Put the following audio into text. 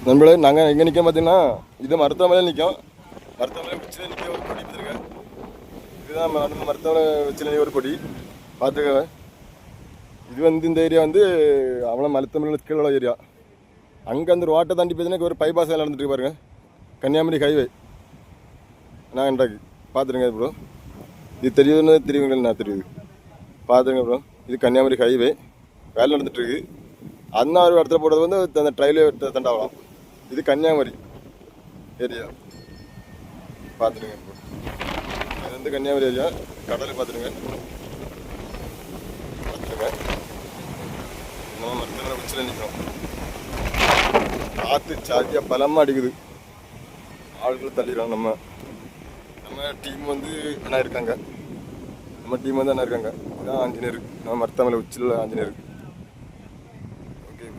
நண்பர்களே, நாங்கள் எங்கே நிற்க பார்த்தீங்கன்னா இது மருத்துவமனையில் நிற்கும். மருத்துவமனை உச்சியில் நிற்க ஒரு கொடி பார்த்துருக்கேன். இதுதான் மருத்துவமனை உச்சியில் ஒரு கொடி பார்த்துக்க. இது வந்து இந்த ஏரியா வந்து அவ்வளோ மருத்துவமனையில் கீழே உள்ள ஏரியா. அங்கே அந்த ரோட்டை தாண்டி பார்த்தீங்கன்னா ஒரு பைபாஸ் நடந்துட்டு பாருங்க, கன்னியாகுமரி ஹைவே. நான் இன்றைக்கு பார்த்துருங்க ப்ரோ. இது தெரியுதுன்னு தெரியுங்களா? நான் தெரியுது, பார்த்துருங்க ப்ரோ. இது கன்னியாகுமரி ஹைவே வேலை நடந்துட்டுருக்கு. அண்ணா ஒரு இடத்துல போடுறது வந்து அந்த ட்ரைலே தண்டாகலாம். இது கன்னியாகுமரி ஏரியா பார்த்துருங்க ப்ரோ. இது வந்து கன்னியாகுமரி ஏரியா. கடலை பார்த்துருங்க பார்த்துருங்க. நம்ம மருத்துவமனை உச்சியில் நிற்கிறோம். காற்று சாத்தியாக பலமாக அடிக்குது. ஆட்களை தள்ளிடுறோம். நம்ம டீம் வந்து அண்ணா இருக்காங்க. நம்ம டீம் வந்து அண்ணா இருக்காங்க. இதுதான் ஆஞ்சநேயர். நம்ம மருத்துவமனை உச்சியில் ஆஞ்சநேயர்.